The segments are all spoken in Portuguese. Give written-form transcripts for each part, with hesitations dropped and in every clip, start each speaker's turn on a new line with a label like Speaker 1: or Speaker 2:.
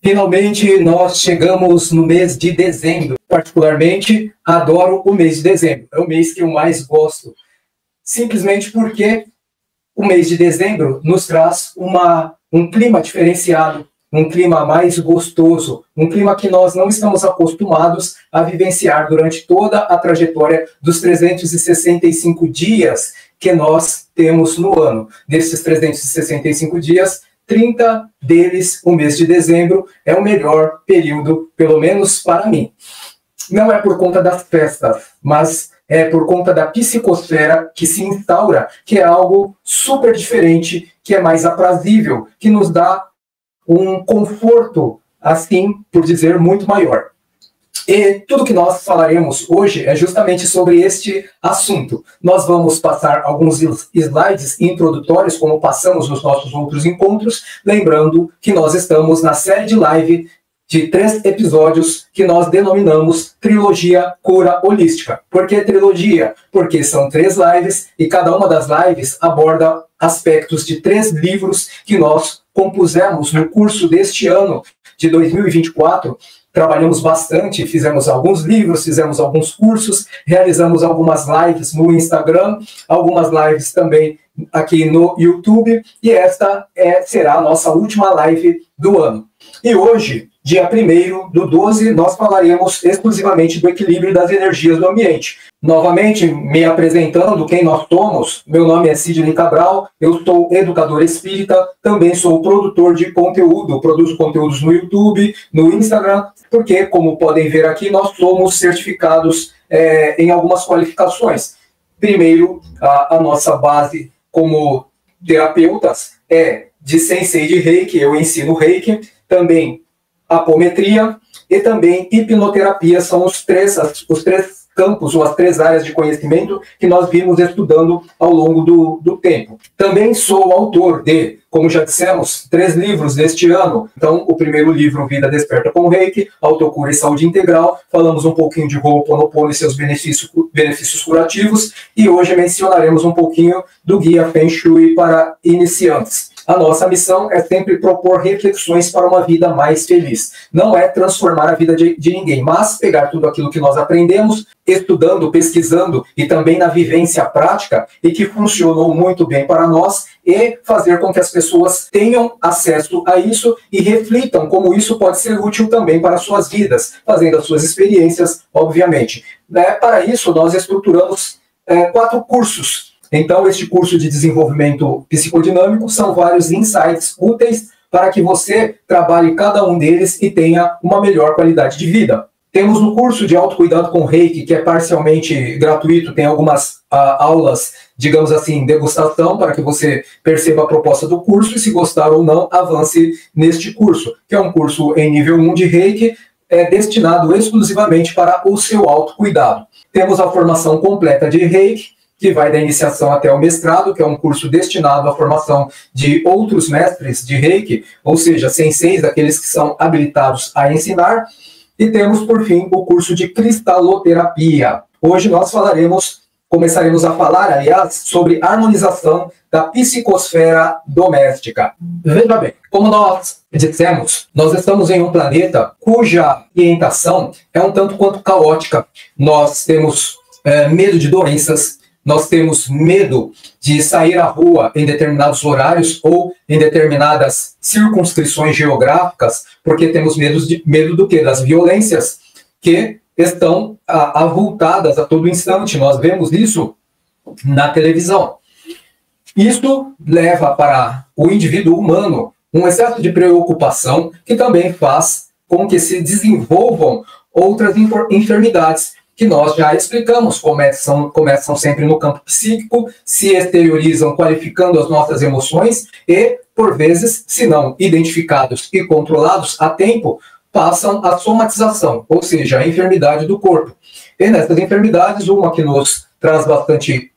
Speaker 1: Finalmente, nós chegamos no mês de dezembro. Particularmente, adoro o mês de dezembro. É o mês que eu mais gosto. Simplesmente porque o mês de dezembro nos traz um clima diferenciado, um clima mais gostoso, um clima que nós não estamos acostumados a vivenciar durante toda a trajetória dos 365 dias que nós temos no ano. Desses 365 dias, 30 deles, o mês de dezembro, é o melhor período, pelo menos para mim. Não é por conta das festas, mas é por conta da psicosfera que se instaura, que é algo super diferente, que é mais aprazível, que nos dá um conforto, assim por dizer, muito maior. E tudo que nós falaremos hoje é justamente sobre este assunto. Nós vamos passar alguns slides introdutórios, como passamos nos nossos outros encontros, lembrando que nós estamos na série de live de 3 episódios que nós denominamos Trilogia Cura Holística. Por que trilogia? Porque são 3 lives e cada uma das lives aborda aspectos de 3 livros que nós compusemos no curso deste ano de 2024. Trabalhamos bastante, fizemos alguns livros, fizemos alguns cursos, realizamos algumas lives no Instagram, algumas lives também aqui no YouTube, e esta será a nossa última live do ano. E hoje, dia 1º/12, nós falaremos exclusivamente do equilíbrio das energias do ambiente. Novamente, me apresentando quem nós somos, meu nome é Sidney Cabral, eu sou educador espírita, também sou produtor de conteúdo, produzo conteúdos no YouTube, no Instagram, porque, como podem ver aqui, nós somos certificados em algumas qualificações. Primeiro, a nossa base como terapeutas é de Sensei de Reiki, eu ensino Reiki, também apometria e também hipnoterapia, são os três campos ou as 3 áreas de conhecimento que nós vimos estudando ao longo do tempo. Também sou autor de, como já dissemos, 3 livros deste ano. Então, o primeiro livro, Vida Desperta com Reiki, Autocura e Saúde Integral. Falamos um pouquinho de Ho'oponopono e seus benefícios curativos. E hoje mencionaremos um pouquinho do Guia Feng Shui para iniciantes. A nossa missão é sempre propor reflexões para uma vida mais feliz. Não é transformar a vida de ninguém, mas pegar tudo aquilo que nós aprendemos, estudando, pesquisando e também na vivência prática e que funcionou muito bem para nós e fazer com que as pessoas tenham acesso a isso e reflitam como isso pode ser útil também para suas vidas, fazendo as suas experiências, obviamente. Para isso, nós estruturamos 4 cursos. Então, este curso de desenvolvimento psicodinâmico são vários insights úteis para que você trabalhe cada um deles e tenha uma melhor qualidade de vida. Temos no curso de autocuidado com Reiki, que é parcialmente gratuito, tem algumas aulas, digamos assim, degustação, para que você perceba a proposta do curso e, se gostar ou não, avance neste curso, que é um curso em nível 1 de Reiki, destinado exclusivamente para o seu autocuidado. Temos a formação completa de Reiki, que vai da iniciação até o mestrado, que é um curso destinado à formação de outros mestres de Reiki, ou seja, senseis, aqueles que são habilitados a ensinar. E temos, por fim, o curso de cristaloterapia. Hoje nós começaremos a falar, aliás, sobre harmonização da psicosfera doméstica. Veja bem, como nós dissemos, nós estamos em um planeta cuja orientação é um tanto quanto caótica. Nós temos medo de doenças, nós temos medo de sair à rua em determinados horários ou em determinadas circunscrições geográficas, porque temos medo do quê? Das violências que estão avultadas a todo instante. Nós vemos isso na televisão. Isso leva para o indivíduo humano um excesso de preocupação que também faz com que se desenvolvam outras enfermidades, que nós já explicamos, começam sempre no campo psíquico, se exteriorizam qualificando as nossas emoções e, por vezes, se não identificados e controlados a tempo, passam a somatização, ou seja, a enfermidade do corpo. E nessas enfermidades, uma que nos traz bastante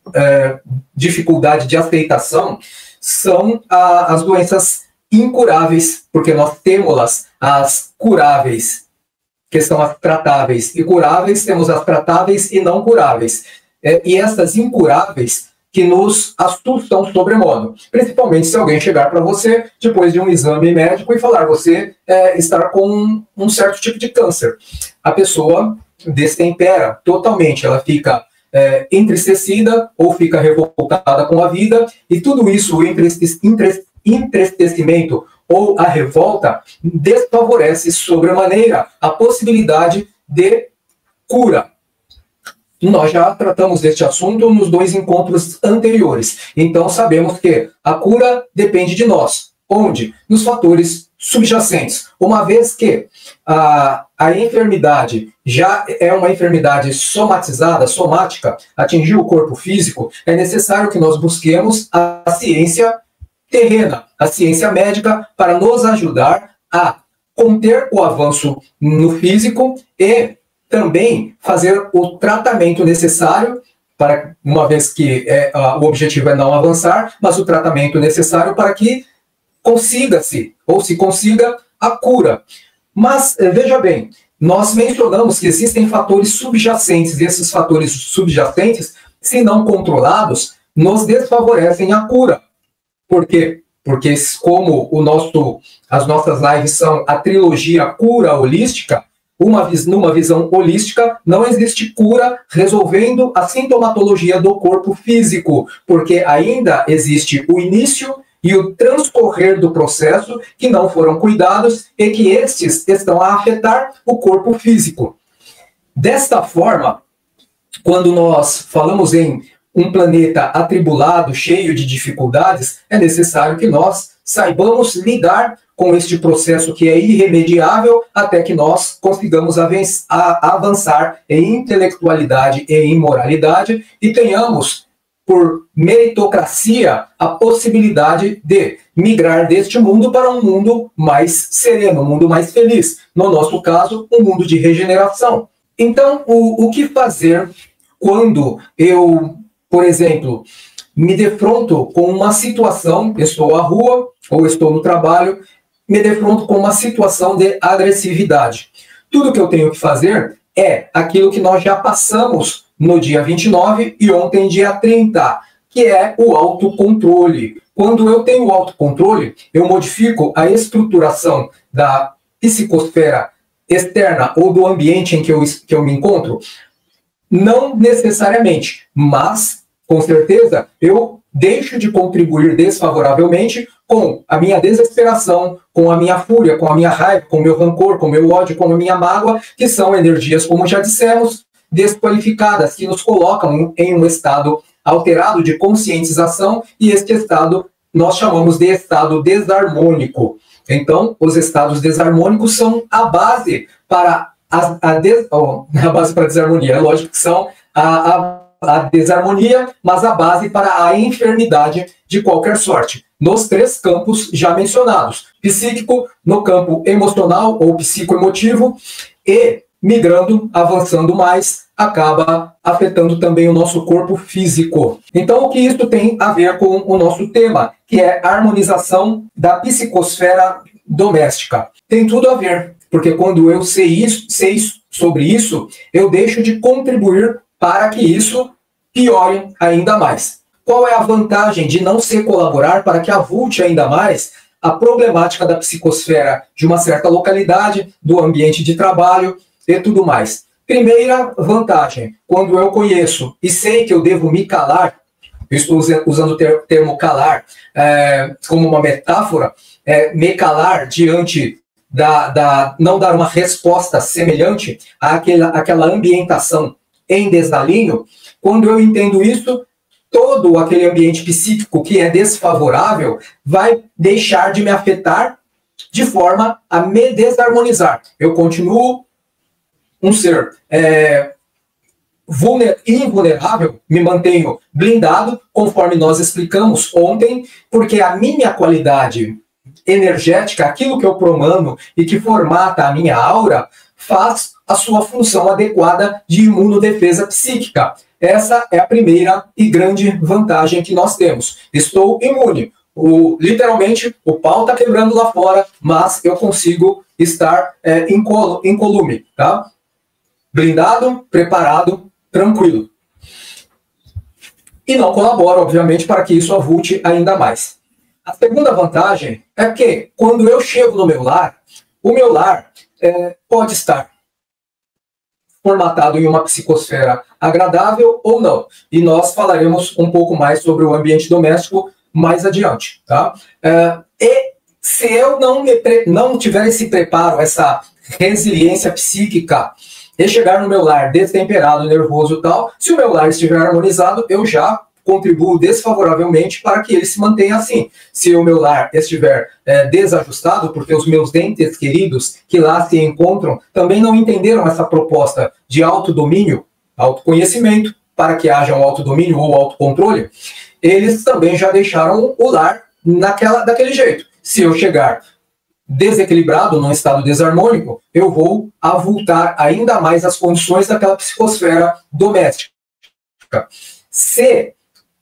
Speaker 1: dificuldade de aceitação são as doenças incuráveis, porque nós temos as curáveis, que são as tratáveis e curáveis, temos as tratáveis e não curáveis. E essas incuráveis que nos assustam sobremodo. Principalmente se alguém chegar para você depois de um exame médico e falar você está com um certo tipo de câncer. A pessoa destempera totalmente, ela fica entristecida ou fica revoltada com a vida, e tudo isso, o entristecimento ou a revolta, desfavorece sobremaneira a possibilidade de cura. Nós já tratamos deste assunto nos 2 encontros anteriores. Então, sabemos que a cura depende de nós. Onde? Nos fatores subjacentes. Uma vez que a enfermidade já é uma enfermidade somatizada, somática, atingiu o corpo físico, é necessário que nós busquemos a ciência terrena, a ciência médica, para nos ajudar a conter o avanço no físico e também fazer o tratamento necessário para, uma vez que o objetivo é não avançar, mas o tratamento necessário para que consiga-se, ou se consiga, a cura. Mas, veja bem, nós mencionamos que existem fatores subjacentes, e esses fatores subjacentes, se não controlados, nos desfavorecem a cura. Por quê? Porque como as nossas lives são a trilogia cura holística, numa visão holística, não existe cura resolvendo a sintomatologia do corpo físico, porque ainda existe o início e o transcorrer do processo que não foram cuidados e que estes estão a afetar o corpo físico. Desta forma, quando nós falamos em um planeta atribulado, cheio de dificuldades, é necessário que nós saibamos lidar com este processo que é irremediável até que nós consigamos avançar em intelectualidade e em moralidade e tenhamos, por meritocracia, a possibilidade de migrar deste mundo para um mundo mais sereno, um mundo mais feliz. No nosso caso, um mundo de regeneração. Então, o que fazer quando eu, por exemplo, me defronto com uma situação, estou à rua ou estou no trabalho, me defronto com uma situação de agressividade? Tudo que eu tenho que fazer é aquilo que nós já passamos no dia 29 e ontem, dia 30, que é o autocontrole. Quando eu tenho o autocontrole, eu modifico a estruturação da psicosfera externa ou do ambiente em que eu me encontro. Não necessariamente, mas, com certeza, eu deixo de contribuir desfavoravelmente com a minha desesperação, com a minha fúria, com a minha raiva, com o meu rancor, com o meu ódio, com a minha mágoa, que são energias, como já dissemos, desqualificadas, que nos colocam em um estado alterado de conscientização, e este estado nós chamamos de estado desarmônico. Então, os estados desarmônicos são a base para a base para a desarmonia. É lógico que são a desarmonia, mas a base para a enfermidade de qualquer sorte. Nos 3 campos já mencionados. Psíquico, no campo emocional ou psicoemotivo, e migrando, avançando mais, acaba afetando também o nosso corpo físico. Então, o que isso tem a ver com o nosso tema, que é a harmonização da psicosfera doméstica? Tem tudo a ver, porque quando eu sei sobre isso, eu deixo de contribuir para que isso piore ainda mais. Qual é a vantagem de não se colaborar para que avulte ainda mais a problemática da psicosfera de uma certa localidade, do ambiente de trabalho e tudo mais? Primeira vantagem, quando eu conheço e sei que eu devo me calar, eu estou usando o termo calar como uma metáfora, me calar diante não dar uma resposta semelhante àquela ambientação em desalinho. Quando eu entendo isso, todo aquele ambiente psíquico que é desfavorável vai deixar de me afetar de forma a me desarmonizar. Eu continuo um ser invulnerável, me mantenho blindado, conforme nós explicamos ontem, porque a minha qualidade energética, aquilo que eu promano e que formata a minha aura, faz a sua função adequada de imunodefesa psíquica. Essa é a primeira e grande vantagem que nós temos. Estou imune. Literalmente, o pau está quebrando lá fora, mas eu consigo estar incolume, tá? Blindado, preparado, tranquilo. e não colabora, obviamente, para que isso avulte ainda mais. A segunda vantagem é que, quando eu chego no meu lar, o meu lar pode estar formatado em uma psicosfera agradável ou não. E nós falaremos um pouco mais sobre o ambiente doméstico mais adiante. Tá? E se eu não tiver esse preparo, essa resiliência psíquica, e chegar no meu lar destemperado, nervoso e tal, se o meu lar estiver harmonizado, eu já contribuo desfavoravelmente para que ele se mantenha assim. Se o meu lar estiver desajustado, porque os meus entes queridos que lá se encontram também não entenderam essa proposta de autodomínio, autoconhecimento, para que haja um autodomínio ou autocontrole, eles também já deixaram o lar daquele jeito. Se eu chegar desequilibrado, num estado desarmônico, eu vou avultar ainda mais as condições daquela psicosfera doméstica. Se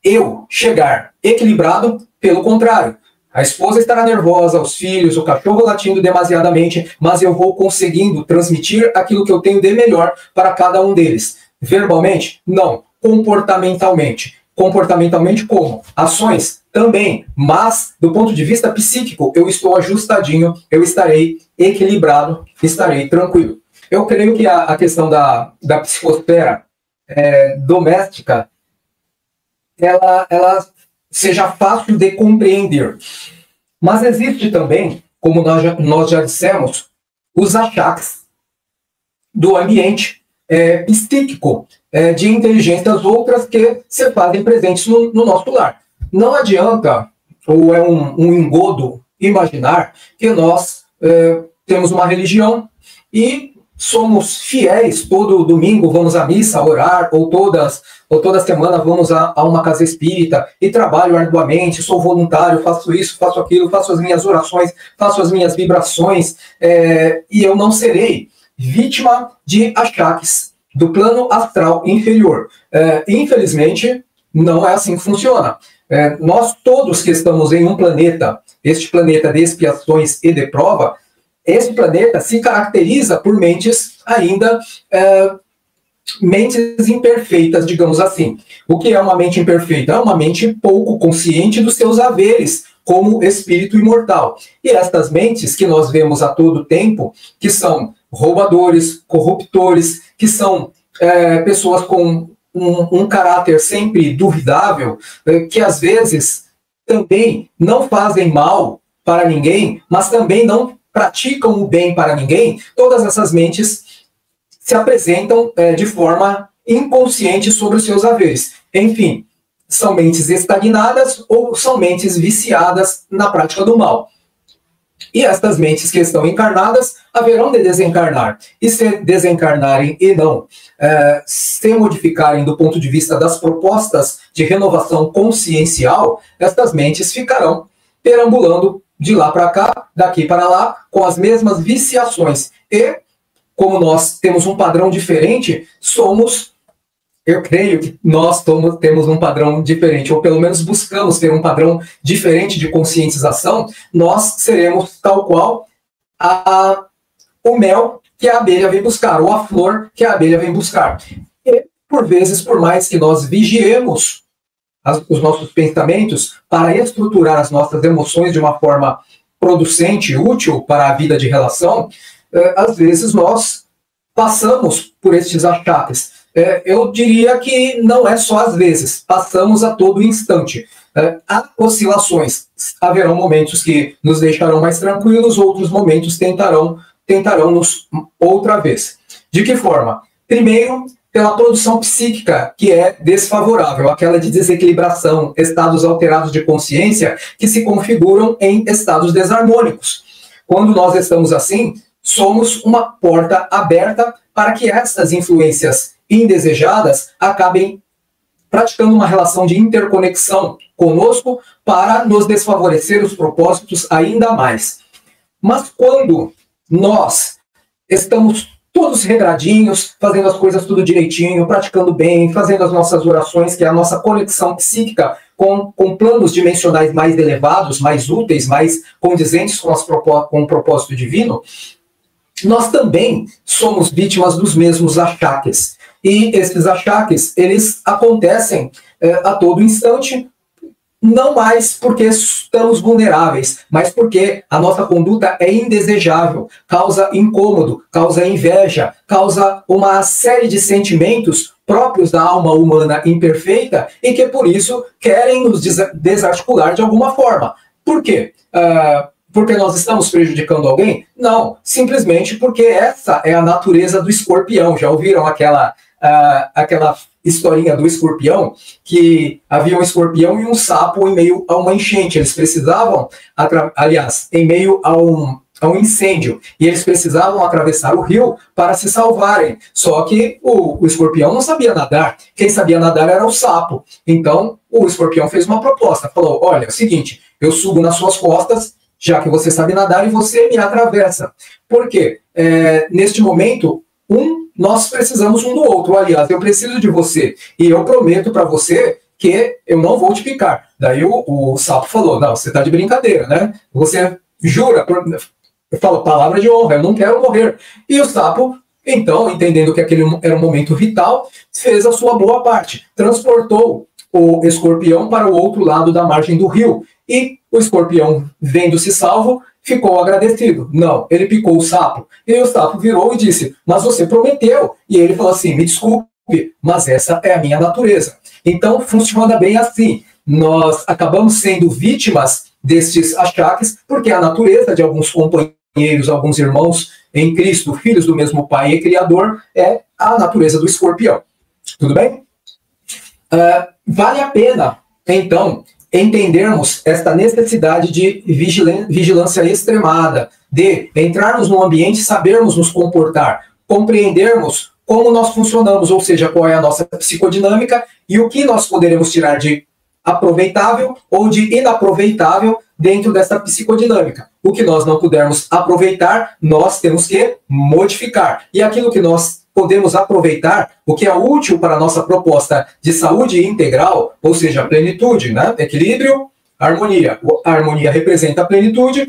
Speaker 1: eu chegar equilibrado, pelo contrário, a esposa estará nervosa, os filhos, o cachorro latindo demasiadamente, mas eu vou conseguindo transmitir aquilo que eu tenho de melhor para cada um deles. Verbalmente? Não. Comportamentalmente. Comportamentalmente como? Ações? Também. Mas, do ponto de vista psíquico, eu estou ajustadinho, eu estarei equilibrado, estarei tranquilo. Eu creio que a questão da psicosfera doméstica, ela seja fácil de compreender. Mas existe também, como nós já dissemos, os achaques do ambiente psíquico, de inteligências outras que se fazem presentes no nosso lar. Não adianta, ou é um engodo imaginar, que nós temos uma religião e somos fiéis, todo domingo vamos à missa orar, ou toda semana vamos a uma casa espírita e trabalho arduamente, sou voluntário, faço isso, faço aquilo, faço as minhas orações, faço as minhas vibrações, e eu não serei vítima de achaques do plano astral inferior. Infelizmente, não é assim que funciona. Nós todos que estamos em um planeta, este planeta de expiações e de prova, esse planeta se caracteriza por mentes ainda mentes imperfeitas, digamos assim. O que é uma mente imperfeita? É uma mente pouco consciente dos seus haveres como espírito imortal. E estas mentes que nós vemos a todo tempo, que são roubadores, corruptores, que são pessoas com um caráter sempre duvidável, que às vezes também não fazem mal para ninguém, mas também não praticam o bem para ninguém, todas essas mentes se apresentam de forma inconsciente sobre os seus haveres. Enfim, são mentes estagnadas ou são mentes viciadas na prática do mal. E estas mentes que estão encarnadas haverão de desencarnar. E se desencarnarem e não se modificarem do ponto de vista das propostas de renovação consciencial, estas mentes ficarão perambulando de lá para cá, daqui para lá, com as mesmas viciações. E, como nós temos um padrão diferente, eu creio que nós temos um padrão diferente, ou pelo menos buscamos ter um padrão diferente de conscientização, nós seremos tal qual o mel que a abelha vem buscar, ou a flor que a abelha vem buscar. E, por vezes, por mais que nós vigiemos os nossos pensamentos para estruturar as nossas emoções de uma forma producente, útil para a vida de relação, às vezes nós passamos por estes achaques. Eu diria que não é só às vezes, passamos a todo instante. Há oscilações, haverão momentos que nos deixarão mais tranquilos, outros momentos tentarão-nos outra vez. De que forma? Primeiro, pela produção psíquica, que é desfavorável, aquela de desequilibração, estados alterados de consciência que se configuram em estados desarmônicos. Quando nós estamos assim, somos uma porta aberta para que essas influências indesejadas acabem praticando uma relação de interconexão conosco para nos desfavorecer os propósitos ainda mais. Mas quando nós estamos todos regradinhos, fazendo as coisas tudo direitinho, praticando bem, fazendo as nossas orações, que é a nossa conexão psíquica com planos dimensionais mais elevados, mais úteis, mais condizentes com o propósito divino, nós também somos vítimas dos mesmos achaques. E esses achaques, eles acontecem a todo instante, não mais porque estamos vulneráveis, mas porque a nossa conduta é indesejável, causa incômodo, causa inveja, causa uma série de sentimentos próprios da alma humana imperfeita e que, por isso, querem nos desarticular de alguma forma. Por quê? Porque nós estamos prejudicando alguém? Não, simplesmente porque essa é a natureza do escorpião. Já ouviram aquela historinha do escorpião, que havia um escorpião e um sapo em meio a uma enchente. Eles precisavam, aliás, em meio a um incêndio, e eles precisavam atravessar o rio para se salvarem. Só que o escorpião não sabia nadar. Quem sabia nadar era o sapo. Então, o escorpião fez uma proposta. Falou, olha, é o seguinte, eu subo nas suas costas, já que você sabe nadar, e você me atravessa. Por quê? Neste momento, nós precisamos um do outro. Aliás, eu preciso de você e eu prometo para você que eu não vou te picar. Daí o sapo falou, não, você está de brincadeira, né? Você jura? Eu falo, palavra de honra, eu não quero morrer. E o sapo, então, entendendo que aquele era um momento vital, fez a sua boa parte. Transportou o escorpião para o outro lado da margem do rio. E o escorpião, vendo-se salvo, ficou agradecido. Não, ele picou o sapo. E o sapo virou e disse, mas você prometeu. E ele falou assim, me desculpe, mas essa é a minha natureza. Então, funciona bem assim. Nós acabamos sendo vítimas destes achaques, porque a natureza de alguns companheiros, alguns irmãos em Cristo, filhos do mesmo Pai e Criador, é a natureza do escorpião. Tudo bem? Vale a pena, então, entendermos esta necessidade de vigilância extremada, de entrarmos no ambiente, sabermos nos comportar, compreendermos como nós funcionamos, ou seja, qual é a nossa psicodinâmica e o que nós poderemos tirar de aproveitável ou de inaproveitável dentro dessa psicodinâmica. O que nós não pudermos aproveitar, nós temos que modificar. E aquilo que nós podemos aproveitar, o que é útil para a nossa proposta de saúde integral, ou seja, plenitude, né? Equilíbrio, harmonia. A harmonia representa a plenitude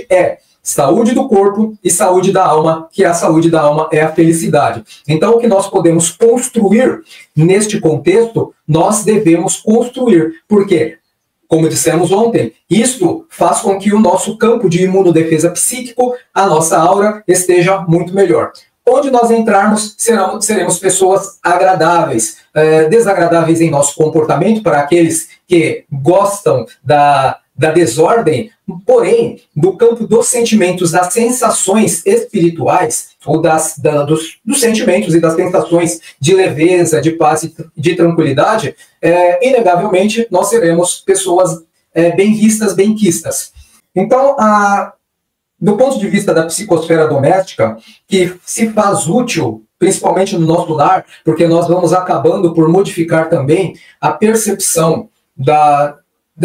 Speaker 1: é saúde do corpo e saúde da alma, que a saúde da alma é a felicidade. Então, o que nós podemos construir neste contexto, nós devemos construir. Por quê? Como dissemos ontem, isto faz com que o nosso campo de imunodefesa psíquico, a nossa aura, esteja muito melhor. Onde nós entrarmos, seremos pessoas agradáveis, desagradáveis em nosso comportamento para aqueles que gostam da desordem, porém, do campo dos sentimentos, das sensações espirituais, ou dos sentimentos e das sensações de leveza, de paz e de tranquilidade, inegavelmente nós seremos pessoas bem vistas, benquistas. Então, do ponto de vista da psicosfera doméstica, que se faz útil, principalmente no nosso lar, porque nós vamos acabando por modificar também a percepção da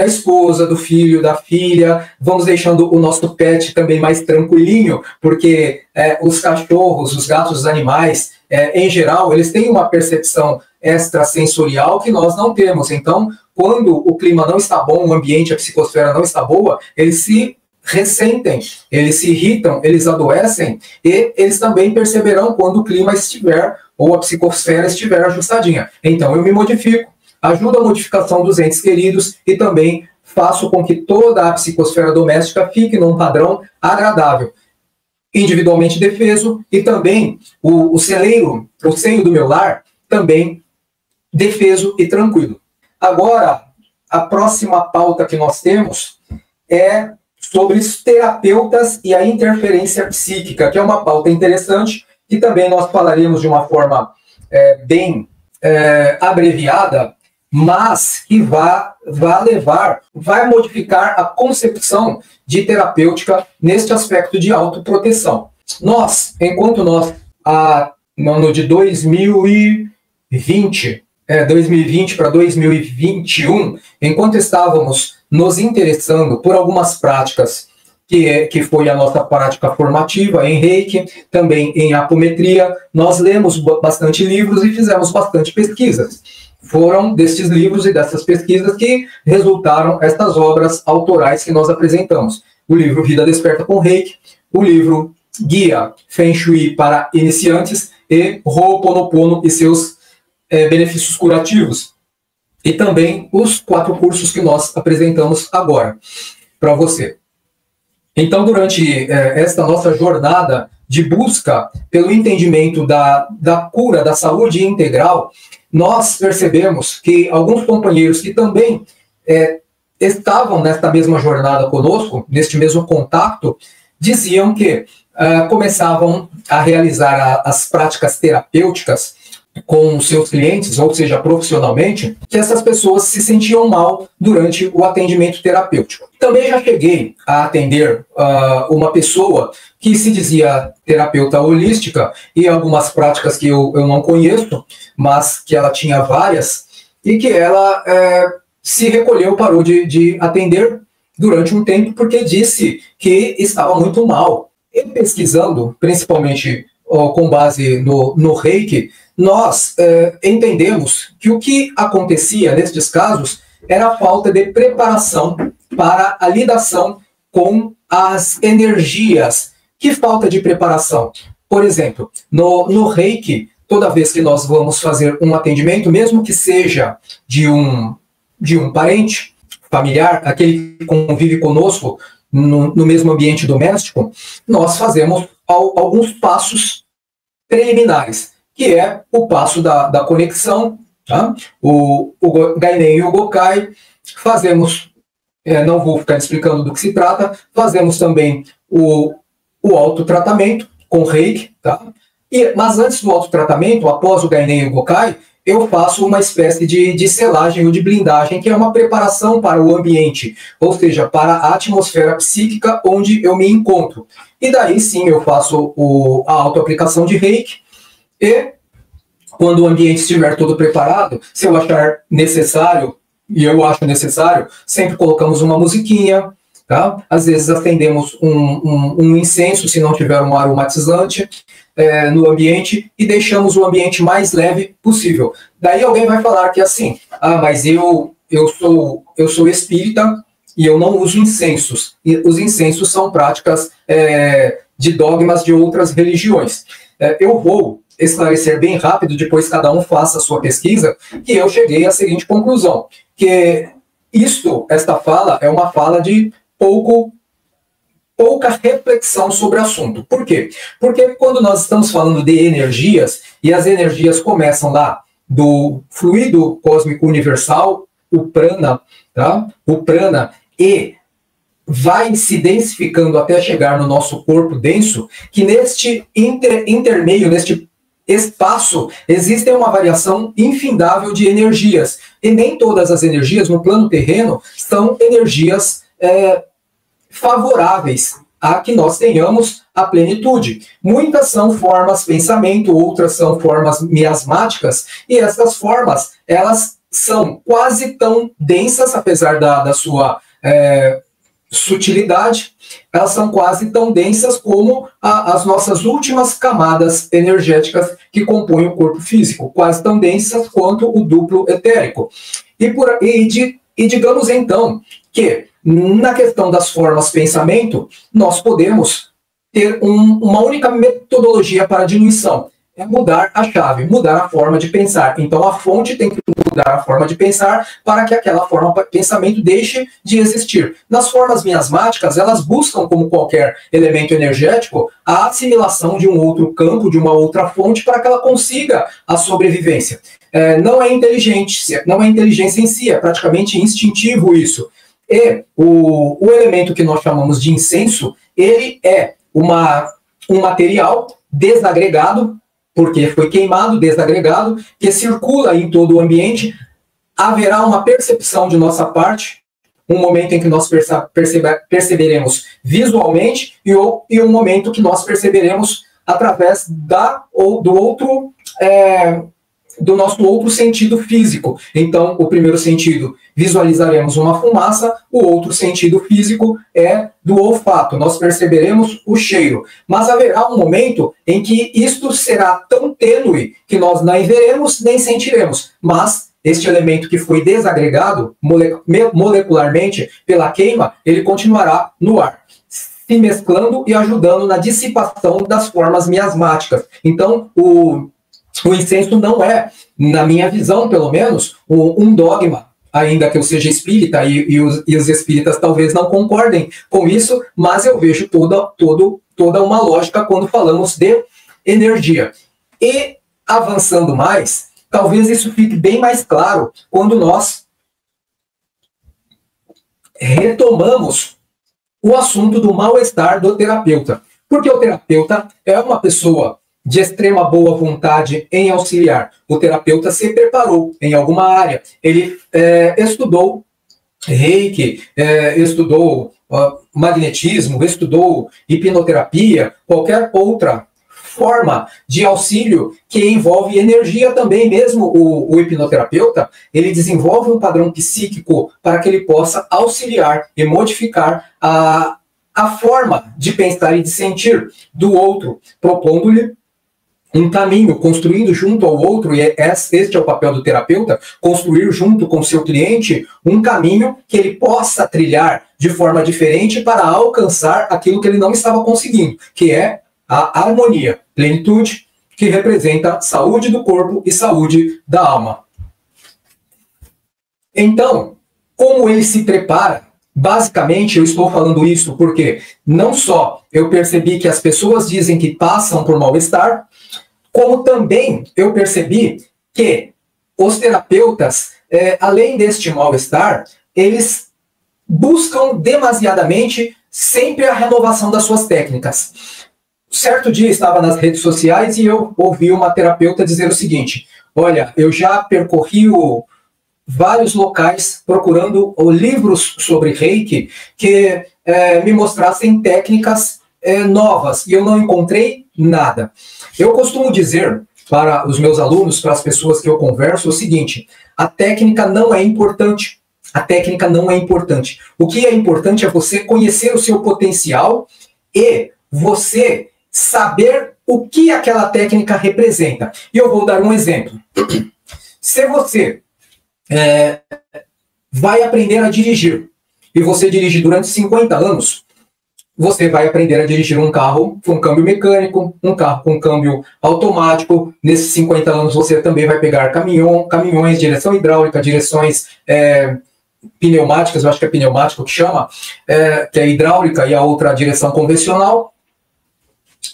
Speaker 1: esposa, do filho, da filha, vamos deixando o nosso pet também mais tranquilinho, porque os cachorros, os gatos, os animais, em geral, eles têm uma percepção extrasensorial que nós não temos. Então, quando o clima não está bom, o ambiente, a psicosfera não está boa, eles se ressentem, eles se irritam, eles adoecem, e eles também perceberão quando o clima estiver, ou a psicosfera estiver ajustadinha. Então, eu me modifico, ajudo a modificação dos entes queridos e também faço com que toda a psicosfera doméstica fique num padrão agradável, individualmente defeso, e também o seio do meu lar, também defeso e tranquilo. Agora, a próxima pauta que nós temos é sobre os terapeutas e a interferência psíquica, que é uma pauta interessante, que também nós falaremos de uma forma bem abreviada, mas que vai modificar a concepção de terapêutica neste aspecto de autoproteção. Enquanto nós, no ano de 2020 para 2021, enquanto estávamos nos interessando por algumas práticas, que foi a nossa prática formativa em Reiki, também em apometria, nós lemos bastante livros e fizemos bastante pesquisas. Foram destes livros e dessas pesquisas que resultaram estas obras autorais que nós apresentamos. O livro Vida Desperta com Reiki, o livro Guia Feng Shui para iniciantes e Ho'oponopono e seus benefícios curativos. E também os 4 cursos que nós apresentamos agora para você. Então, durante esta nossa jornada de busca pelo entendimento da cura, da saúde integral, nós percebemos que alguns companheiros que também estavam nesta mesma jornada conosco, neste mesmo contato, diziam que começavam a realizar as práticas terapêuticas com seus clientes, ou seja, profissionalmente, que essas pessoas se sentiam mal durante o atendimento terapêutico. Também já cheguei a atender uma pessoa que se dizia terapeuta holística e algumas práticas que eu não conheço, mas que ela tinha várias, e que ela se recolheu, parou de atender durante um tempo porque disse que estava muito mal. E pesquisando, principalmente com base no Reiki, nós entendemos que o que acontecia nestes casos era a falta de preparação para a lidação com as energias. Que falta de preparação? Por exemplo, no Reiki, toda vez que nós vamos fazer um atendimento, mesmo que seja de um parente familiar, aquele que convive conosco no mesmo ambiente doméstico, nós fazemos alguns passos preliminares, que é o passo da conexão, tá? O Gainen e o Gokai. Fazemos, não vou ficar explicando do que se trata, fazemos também o autotratamento com Reiki, tá? Mas antes do autotratamento, após o Gainen e o Gokai, eu faço uma espécie de selagem ou de blindagem, que é uma preparação para o ambiente, ou seja, para a atmosfera psíquica onde eu me encontro. E daí sim eu faço a autoaplicação de Reiki, e quando o ambiente estiver todo preparado, se eu achar necessário, e eu acho necessário, sempre colocamos uma musiquinha, tá? Às vezes acendemos um incenso, se não tiver um aromatizante, no ambiente, e deixamos o ambiente mais leve possível. Daí alguém vai falar que assim, mas eu sou espírita e eu não uso incensos. E os incensos são práticas de dogmas de outras religiões. Eu vou esclarecer bem rápido, depois cada um faça a sua pesquisa, que eu cheguei à seguinte conclusão, que esta fala é uma fala de pouca reflexão sobre o assunto. Por quê? Porque quando nós estamos falando de energias, e as energias começam lá do fluido cósmico universal, o prana, tá? O prana, e vai se densificando até chegar no nosso corpo denso, que neste intermeio, neste espaço, existe uma variação infindável de energias. E nem todas as energias no plano terreno são energias favoráveis a que nós tenhamos a plenitude. Muitas são formas pensamento, outras são formas miasmáticas, e essas formas, elas são quase tão densas, apesar da sua sutilidade, elas são quase tão densas como as nossas últimas camadas energéticas que compõem o corpo físico, quase tão densas quanto o duplo etérico. E digamos então que na questão das formas pensamento, nós podemos ter uma única metodologia para a diluição. É mudar a chave, mudar a forma de pensar. Então a fonte tem que mudar a forma de pensar para que aquela forma de pensamento deixe de existir. Nas formas miasmáticas, elas buscam, como qualquer elemento energético, a assimilação de um outro campo, de uma outra fonte, para que ela consiga a sobrevivência. Não é inteligência em si, é praticamente instintivo isso. E o elemento que nós chamamos de incenso, ele é um material desagregado, porque foi queimado, desagregado, que circula em todo o ambiente. Haverá uma percepção de nossa parte, um momento em que nós perceberemos visualmente e um momento que nós perceberemos através do nosso outro sentido físico. Então, o primeiro sentido, visualizaremos uma fumaça, o outro sentido físico é do olfato, nós perceberemos o cheiro. Mas haverá um momento em que isto será tão tênue que nós nem veremos, nem sentiremos, mas este elemento que foi desagregado molecularmente pela queima, ele continuará no ar. se mesclando e ajudando na dissipação das formas miasmáticas. Então, o incenso não é, na minha visão, pelo menos, um dogma, ainda que eu seja espírita, e os espíritas talvez não concordem com isso, mas eu vejo toda uma lógica quando falamos de energia. E, avançando mais, talvez isso fique bem mais claro quando nós retomamos o assunto do mal-estar do terapeuta. Porque o terapeuta é uma pessoa de extrema boa vontade em auxiliar. O terapeuta se preparou em alguma área. Ele estudou Reiki, estudou magnetismo, estudou hipnoterapia, qualquer outra forma de auxílio que envolve energia também. Mesmo o hipnoterapeuta, ele desenvolve um padrão psíquico para que ele possa auxiliar e modificar a forma de pensar e de sentir do outro, propondo-lhe um caminho, construindo junto ao outro, e este é o papel do terapeuta, construir junto com seu cliente um caminho que ele possa trilhar de forma diferente para alcançar aquilo que ele não estava conseguindo, que é a harmonia, plenitude, que representa saúde do corpo e saúde da alma. Então, como ele se prepara? Basicamente, eu estou falando isso porque não só eu percebi que as pessoas dizem que passam por mal-estar, como também eu percebi que os terapeutas, além deste mal-estar, eles buscam demasiadamente sempre a renovação das suas técnicas. Certo dia estava nas redes sociais e eu ouvi uma terapeuta dizer o seguinte: olha, eu já percorri vários locais procurando livros sobre Reiki que me mostrassem técnicas novas, e eu não encontrei nada. Eu costumo dizer para os meus alunos, para as pessoas que eu converso, o seguinte: a técnica não é importante. A técnica não é importante. O que é importante é você conhecer o seu potencial e você saber o que aquela técnica representa. E eu vou dar um exemplo. Se você vai aprender a dirigir, e você dirige durante 50 anos, você vai aprender a dirigir um carro com câmbio mecânico, um carro com câmbio automático. Nesses 50 anos você também vai pegar caminhões, direção hidráulica, direções pneumáticas, eu acho que é pneumático que chama, que é hidráulica, e a outra direção convencional.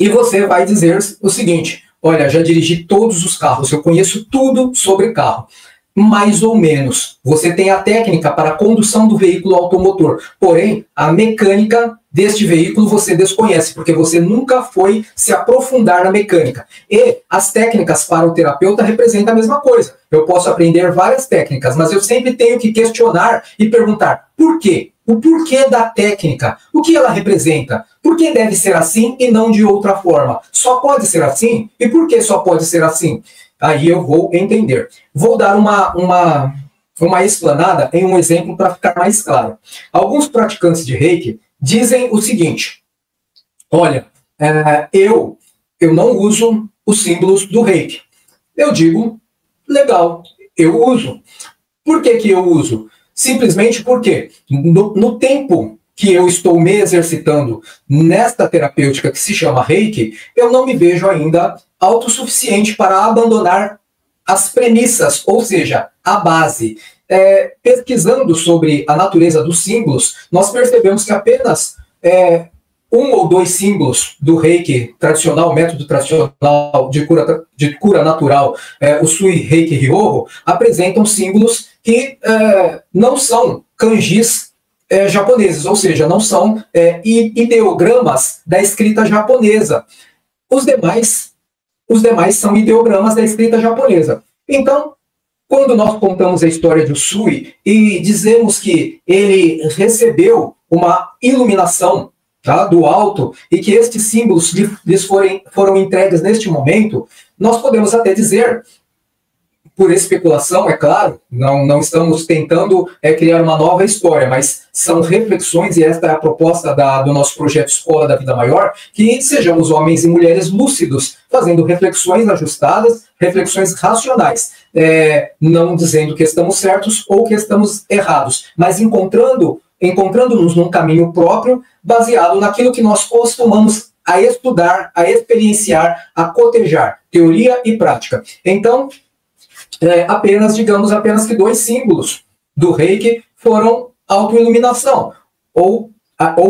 Speaker 1: E você vai dizer o seguinte: olha, já dirigi todos os carros, eu conheço tudo sobre carro. Mais ou menos. Você tem a técnica para a condução do veículo automotor, porém, a mecânica deste veículo você desconhece, porque você nunca foi se aprofundar na mecânica. E as técnicas para o terapeuta representam a mesma coisa. Eu posso aprender várias técnicas, mas eu sempre tenho que questionar e perguntar por quê? O porquê da técnica? O que ela representa? Por que deve ser assim e não de outra forma? Só pode ser assim? E por que só pode ser assim? Aí eu vou entender. Vou dar uma explanada em um exemplo para ficar mais claro. Alguns praticantes de Reiki dizem o seguinte: olha, eu não uso os símbolos do Reiki. Eu digo, legal, eu uso. Por que eu uso? Simplesmente porque no tempo que eu estou me exercitando nesta terapêutica que se chama Reiki, eu não me vejo ainda autossuficiente para abandonar as premissas, ou seja, a base. Pesquisando sobre a natureza dos símbolos, nós percebemos que apenas um ou dois símbolos do Reiki tradicional, método tradicional de cura natural, o Sui Reiki Ryoho, apresentam símbolos que não são kanjis japoneses, ou seja, não são ideogramas da escrita japonesa. Os demais são ideogramas da escrita japonesa. Então, quando nós contamos a história de Usui e dizemos que ele recebeu uma iluminação, tá, do alto, e que estes símbolos lhes foram entregues neste momento, nós podemos até dizer, por especulação, é claro, não estamos tentando criar uma nova história, mas são reflexões, e esta é a proposta do nosso projeto Escola da Vida Maior, que sejamos homens e mulheres lúcidos, fazendo reflexões ajustadas, reflexões racionais, não dizendo que estamos certos ou que estamos errados, mas encontrando encontrando-nos num caminho próprio, baseado naquilo que nós costumamos a estudar, a experienciar, a cotejar, teoria e prática. Então, apenas que 2 símbolos do Reiki foram autoiluminação, ou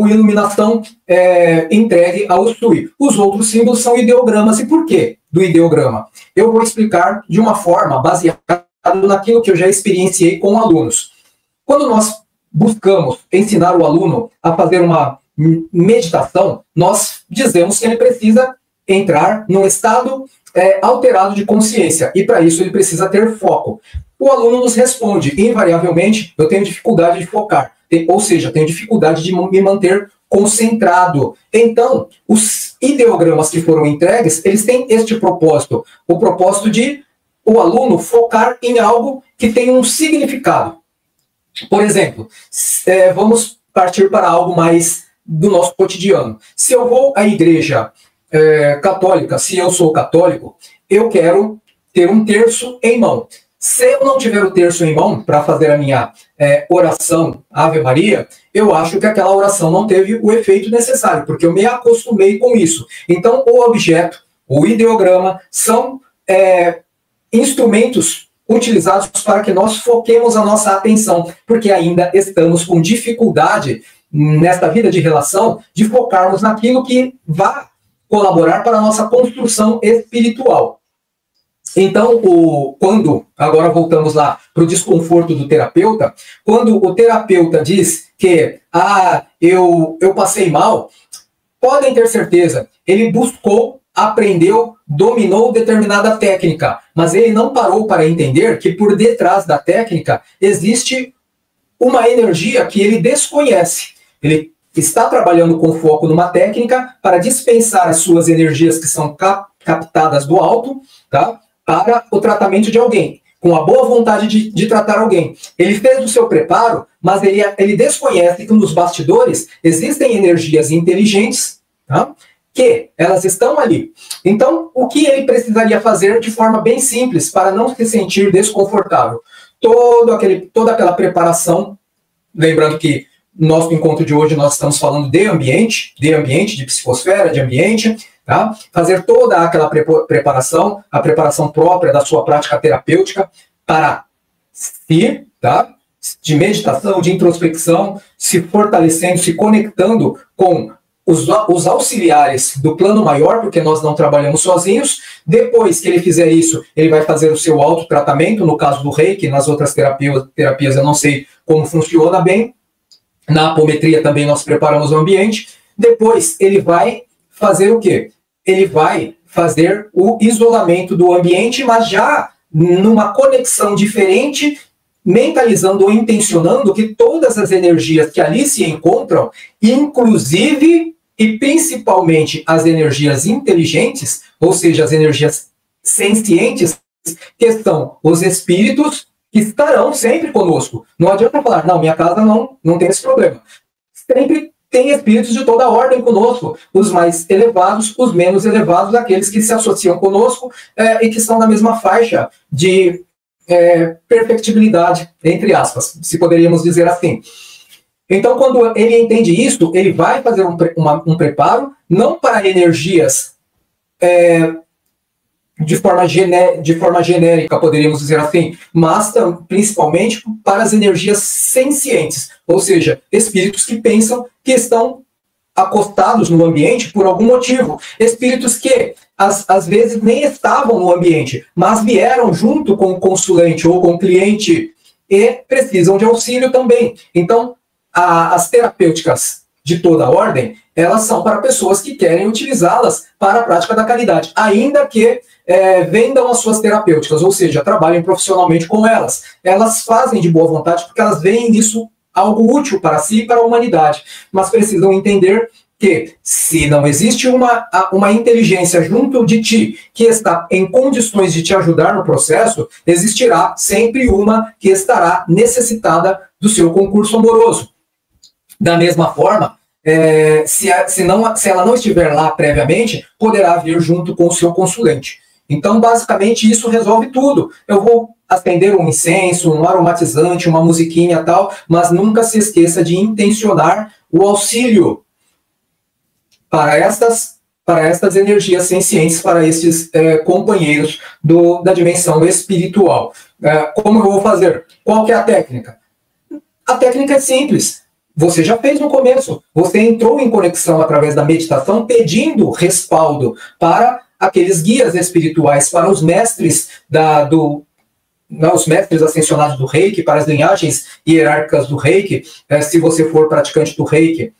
Speaker 1: iluminação entregue ao Sui. Os outros símbolos são ideogramas. E por quê do ideograma? Eu vou explicar de uma forma baseada naquilo que eu já experienciei com alunos. Quando nós buscamos ensinar o aluno a fazer uma meditação, nós dizemos que ele precisa entrar num estado alterado de consciência, e para isso ele precisa ter foco. O aluno nos responde, invariavelmente, eu tenho dificuldade de focar, ou seja, tenho dificuldade de me manter concentrado. Então, os ideogramas que foram entregues, eles têm este propósito, o propósito de o aluno focar em algo que tem um significado. Por exemplo, vamos partir para algo mais do nosso cotidiano. Se eu vou à igreja católica, se eu sou católico, eu quero ter um terço em mão. Se eu não tiver o terço em mão para fazer a minha oração Ave Maria, eu acho que aquela oração não teve o efeito necessário, porque eu me acostumei com isso. Então, o objeto, o ideograma, são instrumentos utilizados para que nós foquemos a nossa atenção, porque ainda estamos com dificuldade nesta vida de relação de focarmos naquilo que vai colaborar para a nossa construção espiritual. Então, agora voltamos lá para o desconforto do terapeuta, quando o terapeuta diz que eu passei mal, podem ter certeza, ele buscou, aprendeu, dominou determinada técnica, mas ele não parou para entender que por detrás da técnica existe uma energia que ele desconhece. Ele está trabalhando com foco numa técnica para dispensar as suas energias que são captadas do alto, tá? Para o tratamento de alguém, com a boa vontade de tratar alguém. Ele fez o seu preparo, mas ele desconhece que nos bastidores existem energias inteligentes, tá? Que elas estão ali. Então, o que ele precisaria fazer de forma bem simples para não se sentir desconfortável? Toda aquela preparação, lembrando que no nosso encontro de hoje nós estamos falando de ambiente, de psicosfera, de ambiente, tá? Fazer toda aquela preparação, a preparação própria da sua prática terapêutica para si, tá? De meditação, de introspecção, se fortalecendo, se conectando com os auxiliares do plano maior, porque nós não trabalhamos sozinhos. Depois que ele fizer isso, ele vai fazer o seu autotratamento, no caso do Reiki, nas outras terapias eu não sei como funciona bem. Na apometria também nós preparamos o ambiente. Depois ele vai fazer o quê? Ele vai fazer o isolamento do ambiente, mas já numa conexão diferente, mentalizando ou intencionando que todas as energias que ali se encontram, inclusive e principalmente as energias inteligentes, ou seja, as energias sencientes, que são os espíritos, que estarão sempre conosco. Não adianta falar, não, minha casa não tem esse problema. Sempre tem espíritos de toda ordem conosco, os mais elevados, os menos elevados, aqueles que se associam conosco e que estão na mesma faixa de perfectibilidade, entre aspas, se poderíamos dizer assim. Então, quando ele entende isso, ele vai fazer um preparo, não para energias de forma genérica, poderíamos dizer assim, mas principalmente para as energias sencientes, ou seja, espíritos que pensam que estão acostados no ambiente por algum motivo, espíritos que às vezes nem estavam no ambiente, mas vieram junto com o consulente ou com o cliente e precisam de auxílio também. Então, as terapêuticas de toda ordem, elas são para pessoas que querem utilizá-las para a prática da caridade, ainda que vendam as suas terapêuticas, ou seja, trabalhem profissionalmente com elas. Elas fazem de boa vontade porque elas veem nisso algo útil para si e para a humanidade, mas precisam entender que se não existe uma inteligência junto de ti que está em condições de te ajudar no processo, existirá sempre uma que estará necessitada do seu concurso amoroso. Da mesma forma, se ela não estiver lá previamente, poderá vir junto com o seu consulente. Então, basicamente, isso resolve tudo. Eu vou acender um incenso, um aromatizante, uma musiquinha e tal, mas nunca se esqueça de intencionar o auxílio para estas energias sencientes, para estes companheiros da dimensão espiritual. Como eu vou fazer? Qual que é a técnica? A técnica é simples. Você já fez no começo. Você entrou em conexão através da meditação, pedindo respaldo para aqueles guias espirituais, para os mestres os mestres ascensionados do Reiki, para as linhagens hierárquicas do Reiki, se você for praticante do Reiki,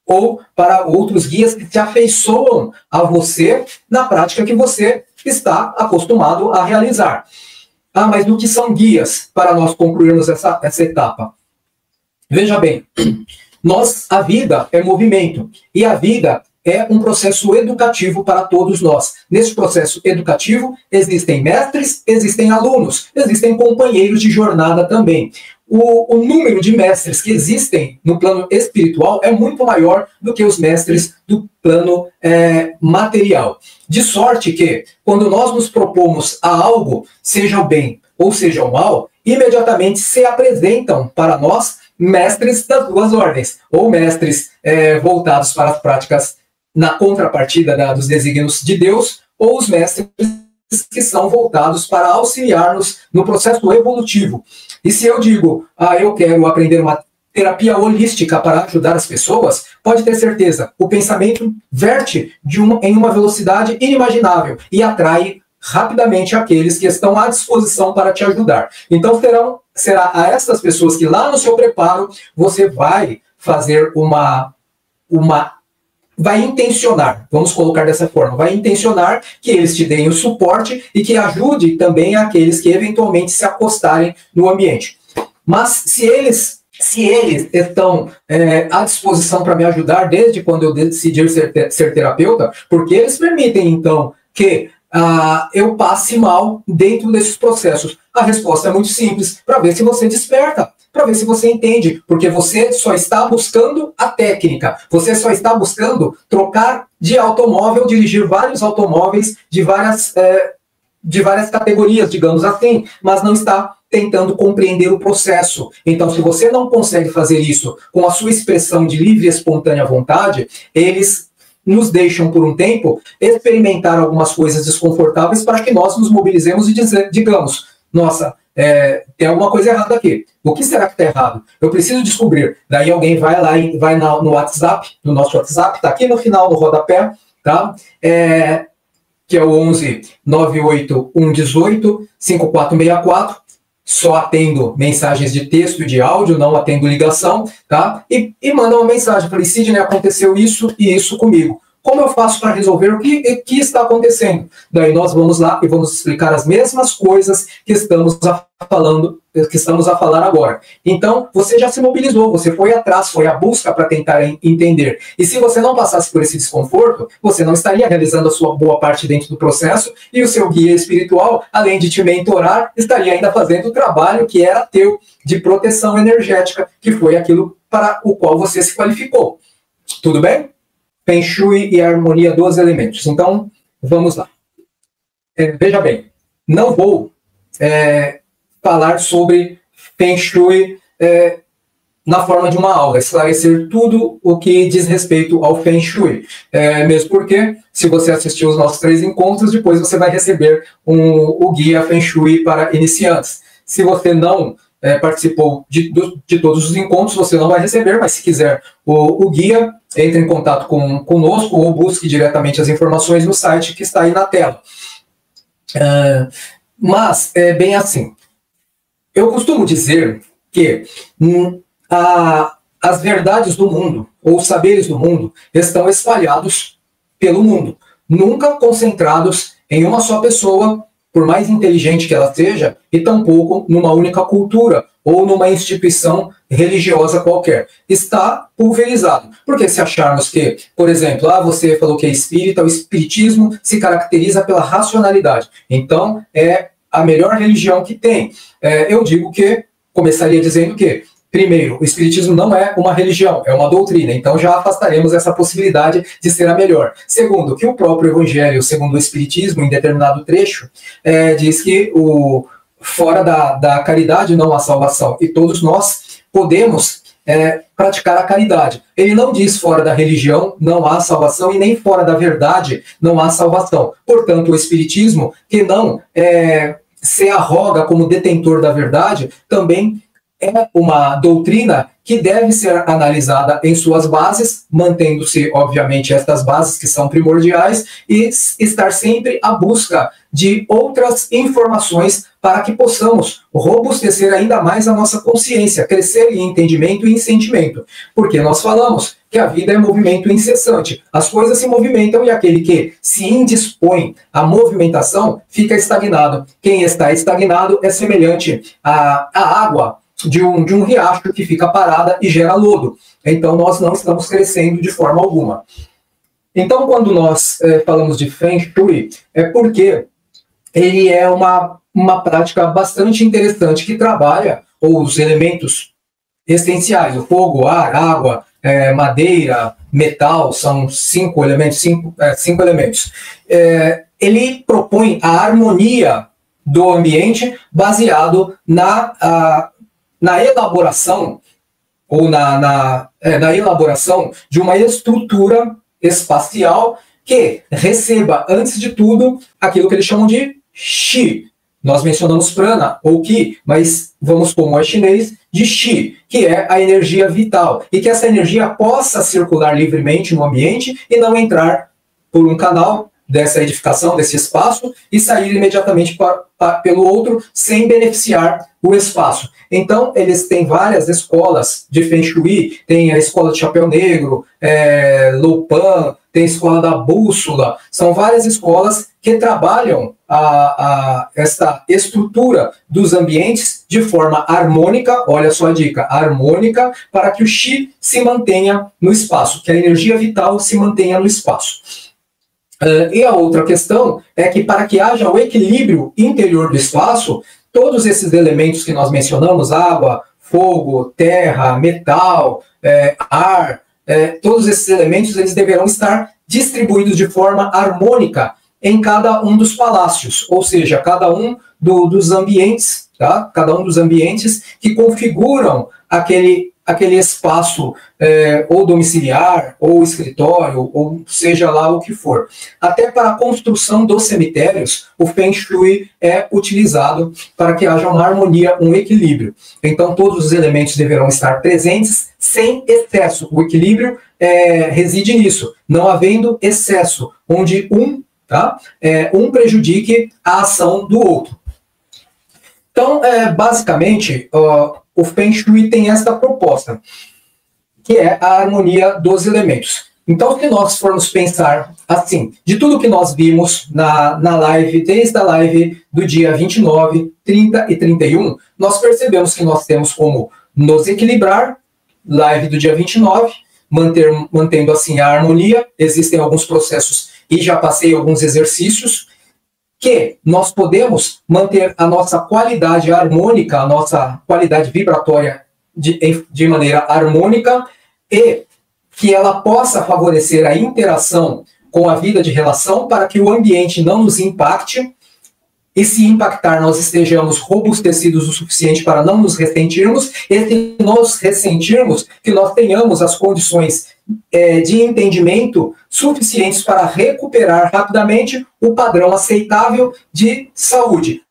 Speaker 1: ou para outros guias que se afeiçoam a você na prática que você está acostumado a realizar. Mas do que são guias para nós concluirmos essa etapa? Veja bem, a vida é movimento, e a vida é um processo educativo para todos nós. Nesse processo educativo, existem mestres, existem alunos, existem companheiros de jornada também. O número de mestres que existem no plano espiritual é muito maior do que os mestres do plano material. De sorte que, quando nós nos propomos a algo, seja o bem ou seja o mal, imediatamente se apresentam para nós mestres das duas ordens, ou mestres voltados para as práticas na contrapartida dos desígnios de Deus, ou os mestres que são voltados para auxiliar-nos no processo evolutivo. E se eu digo, eu quero aprender uma terapia holística para ajudar as pessoas, pode ter certeza, o pensamento verte em uma velocidade inimaginável e atrai rapidamente aqueles que estão à disposição para te ajudar. Então será a essas pessoas que lá no seu preparo você vai fazer vai intencionar, vamos colocar dessa forma, vai intencionar que eles te deem o suporte e que ajude também aqueles que eventualmente se acostarem no ambiente. Mas se eles estão à disposição para me ajudar desde quando eu decidi ser terapeuta, porque eles permitem então que eu passe mal dentro desses processos. A resposta é muito simples, para ver se você desperta, para ver se você entende, porque você só está buscando a técnica, você só está buscando trocar de automóvel, dirigir vários automóveis de várias categorias, digamos assim, mas não está tentando compreender o processo. Então, se você não consegue fazer isso com a sua expressão de livre e espontânea vontade, eles nos deixam por um tempo experimentar algumas coisas desconfortáveis para que nós nos mobilizemos e digamos, nossa, tem alguma coisa errada aqui. O que será que está errado? Eu preciso descobrir. Daí alguém vai lá e vai no WhatsApp, no nosso WhatsApp, está aqui no final, no rodapé, tá? Que é o 11 98 118 5464. Só atendo mensagens de texto e de áudio, não atendo ligação, tá? E manda uma mensagem. Falei, Sidney, aconteceu isso e isso comigo. Como eu faço para resolver o que está acontecendo? Daí nós vamos lá e vamos explicar as mesmas coisas que estamos a falar agora. Então, você já se mobilizou, você foi atrás, foi à busca para tentar entender. E se você não passasse por esse desconforto, você não estaria realizando a sua boa parte dentro do processo e o seu guia espiritual, além de te mentorar, estaria ainda fazendo o trabalho que era teu de proteção energética, que foi aquilo para o qual você se qualificou. Tudo bem? Feng Shui e a harmonia dos elementos. Então, vamos lá. Veja bem, não vou falar sobre Feng Shui na forma de uma aula, esclarecer tudo o que diz respeito ao Feng Shui. Mesmo porque, se você assistir os nossos 3 encontros, depois você vai receber o guia Feng Shui para iniciantes. Se você não participou de todos os encontros, você não vai receber, mas se quiser o guia, entre em contato conosco ou busque diretamente as informações no site que está aí na tela. Mas é bem assim. Eu costumo dizer que as verdades do mundo, ou os saberes do mundo, estão espalhados pelo mundo, nunca concentrados em uma só pessoa, por mais inteligente que ela seja, e tampouco numa única cultura ou numa instituição religiosa qualquer. Está pulverizado. Porque se acharmos que, por exemplo, você falou que é espírita, o espiritismo se caracteriza pela racionalidade. Então, é a melhor religião que tem. Eu digo que, começaria dizendo que, primeiro, o espiritismo não é uma religião, é uma doutrina, então já afastaremos essa possibilidade de ser a melhor. Segundo, que o próprio evangelho, segundo o espiritismo, em determinado trecho, diz que fora da caridade não há salvação. E todos nós podemos praticar a caridade. Ele não diz fora da religião não há salvação e nem fora da verdade não há salvação. Portanto, o Espiritismo, que não se arroga como detentor da verdade, também é uma doutrina que deve ser analisada em suas bases, mantendo-se, obviamente, estas bases que são primordiais, e estar sempre à busca de outras informações para que possamos robustecer ainda mais a nossa consciência, crescer em entendimento e em sentimento. Porque nós falamos que a vida é movimento incessante. As coisas se movimentam e aquele que se indispõe à movimentação fica estagnado. Quem está estagnado é semelhante à água de um riacho que fica parada e gera lodo. Então, nós não estamos crescendo de forma alguma. Então, quando nós falamos de Feng Shui, é porque ele é uma prática bastante interessante que trabalha os elementos essenciais, o fogo, ar, água, madeira, metal, são cinco elementos. Ele propõe a harmonia do ambiente baseado na elaboração ou na elaboração de uma estrutura espacial que receba, antes de tudo, aquilo que eles chamam de Qi. Nós mencionamos prana ou Qi, mas vamos, como é chinês, de Qi, que é a energia vital, e que essa energia possa circular livremente no ambiente e não entrar por um canal dessa edificação, desse espaço, e sair imediatamente pelo outro, sem beneficiar o espaço. Então, eles têm várias escolas de Feng Shui, tem a escola de Chapéu Negro, Loupan, tem a escola da Bússola, são várias escolas que trabalham esta estrutura dos ambientes de forma harmônica, olha só a dica, harmônica, para que o Qi se mantenha no espaço, que a energia vital se mantenha no espaço. E a outra questão é que, para que haja o equilíbrio interior do espaço, todos esses elementos que nós mencionamos, água, fogo, terra, metal, ar, todos esses elementos eles deverão estar distribuídos de forma harmônica em cada um dos palácios, ou seja, cada um dos ambientes, tá? Cada um dos ambientes que configuram aquele espaço ou domiciliar, ou escritório, ou seja lá o que for. Até para a construção dos cemitérios, o Feng Shui é utilizado para que haja uma harmonia, um equilíbrio. Então, todos os elementos deverão estar presentes sem excesso. O equilíbrio reside nisso, não havendo excesso, onde um prejudique a ação do outro. Então, basicamente, o Feng Shui tem esta proposta, que é a harmonia dos elementos. Então, se nós formos pensar assim, de tudo que nós vimos na live, desde a live do dia 29, 30 e 31, nós percebemos que nós temos como nos equilibrar, live do dia 29, mantendo assim a harmonia, existem alguns processos e já passei alguns exercícios, que nós podemos manter a nossa qualidade harmônica, a nossa qualidade vibratória de maneira harmônica e que ela possa favorecer a interação com a vida de relação para que o ambiente não nos impacte e, se impactar, nós estejamos robustecidos o suficiente para não nos ressentirmos e, se nos ressentirmos, que nós tenhamos as condições de entendimento suficientes para recuperar rapidamente o padrão aceitável de saúde,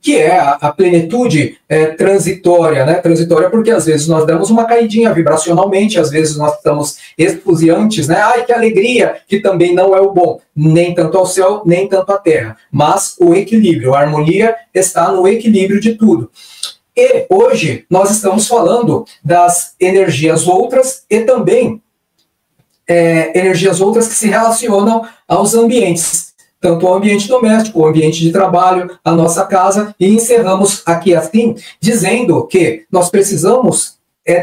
Speaker 1: que é a plenitude transitória, né? Transitória porque às vezes nós damos uma caidinha vibracionalmente, às vezes nós estamos esfuziantes, né? Ai, que alegria, que também não é o bom, nem tanto ao céu, nem tanto à terra, mas o equilíbrio, a harmonia está no equilíbrio de tudo. E hoje nós estamos falando das energias outras e também energias outras que se relacionam aos ambientes, tanto o ambiente doméstico, o ambiente de trabalho, a nossa casa, e encerramos aqui assim, dizendo que nós precisamos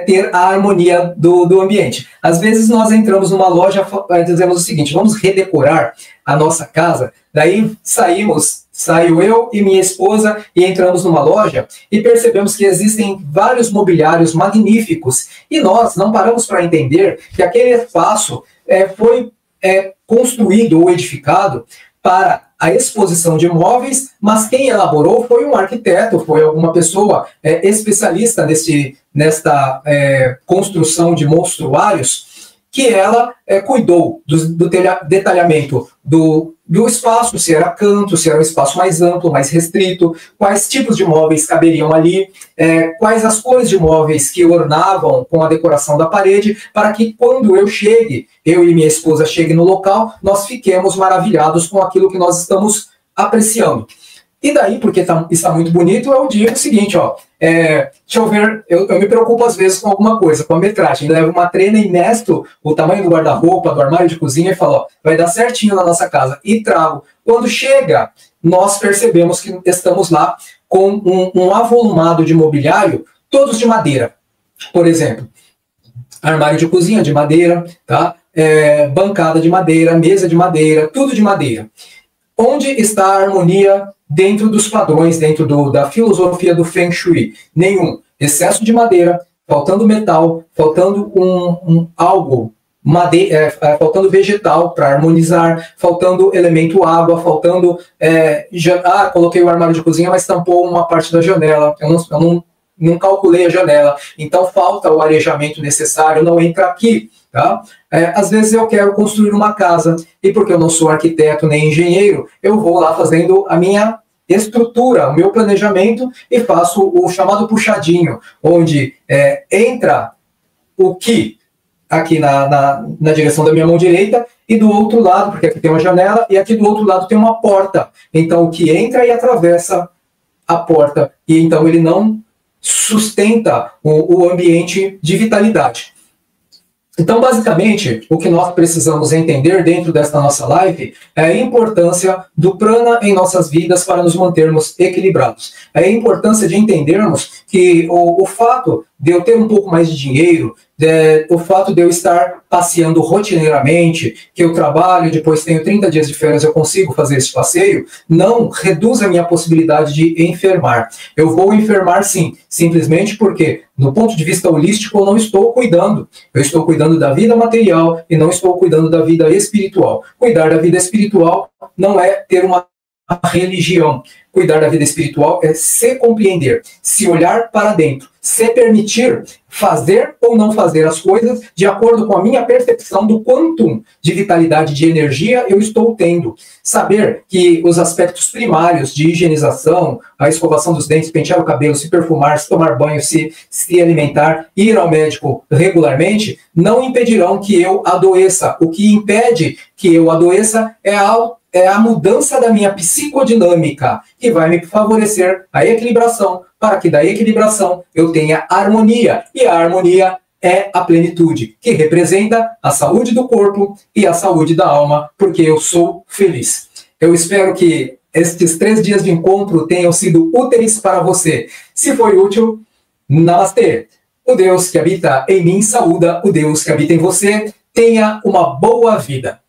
Speaker 1: ter a harmonia do ambiente. Às vezes nós entramos numa loja e dizemos o seguinte, vamos redecorar a nossa casa, daí saiu eu e minha esposa e entramos numa loja e percebemos que existem vários mobiliários magníficos e nós não paramos para entender que aquele espaço foi construído ou edificado para a exposição de móveis, mas quem elaborou foi um arquiteto, foi alguma pessoa especialista nesta construção de monstruários, que ela cuidou do detalhamento do espaço, se era canto, se era um espaço mais amplo, mais restrito, quais tipos de móveis caberiam ali, quais as cores de móveis que ornavam com a decoração da parede, para que quando eu e minha esposa cheguem no local, nós fiquemos maravilhados com aquilo que nós estamos apreciando. E daí, porque está muito bonito, eu digo o seguinte, ó, deixa eu ver, eu me preocupo às vezes com alguma coisa, com a metragem, levo uma trena e mesto o tamanho do guarda-roupa, do armário de cozinha e falo, ó, vai dar certinho na nossa casa, e trago. Quando chega, nós percebemos que estamos lá com um avolumado de mobiliário, todos de madeira, por exemplo. Armário de cozinha de madeira, tá? Bancada de madeira, mesa de madeira, tudo de madeira. Onde está a harmonia dentro dos padrões, dentro da filosofia do Feng Shui? Nenhum. Excesso de madeira, faltando metal, faltando algo, faltando vegetal para harmonizar, faltando elemento água, faltando... coloquei o armário de cozinha, mas tampou uma parte da janela. Eu não calculei a janela. Então falta o arejamento necessário, não entra aqui. Tá? Às vezes eu quero construir uma casa e porque eu não sou arquiteto nem engenheiro, eu vou lá fazendo a minha estrutura, o meu planejamento e faço o chamado puxadinho, onde entra o que aqui na direção da minha mão direita e do outro lado, porque aqui tem uma janela e aqui do outro lado tem uma porta. Então o que entra e atravessa a porta e então ele não sustenta o ambiente de vitalidade. Então, basicamente, o que nós precisamos entender dentro desta nossa live é a importância do prana em nossas vidas para nos mantermos equilibrados. É a importância de entendermos que o fato de eu ter um pouco mais de dinheiro, o fato de eu estar passeando rotineiramente, que eu trabalho, depois tenho 30 dias de férias, eu consigo fazer esse passeio, não reduz a minha possibilidade de enfermar. Eu vou enfermar sim, simplesmente porque, no ponto de vista holístico, eu não estou cuidando. Eu estou cuidando da vida material e não estou cuidando da vida espiritual. Cuidar da vida espiritual não é ter uma religião. Cuidar da vida espiritual é se compreender, se olhar para dentro, se permitir fazer ou não fazer as coisas de acordo com a minha percepção do quantum de vitalidade, de energia eu estou tendo. Saber que os aspectos primários de higienização, a escovação dos dentes, pentear o cabelo, se perfumar, se tomar banho, se alimentar, ir ao médico regularmente, não impedirão que eu adoeça. O que impede que eu adoeça é a mudança da minha psicodinâmica, que vai me favorecer a equilibração, para que da equilibração eu tenha harmonia. E a harmonia é a plenitude, que representa a saúde do corpo e a saúde da alma, porque eu sou feliz. Eu espero que estes 3 dias de encontro tenham sido úteis para você. Se foi útil, namastê. O Deus que habita em mim saúda o Deus que habita em você. Tenha uma boa vida.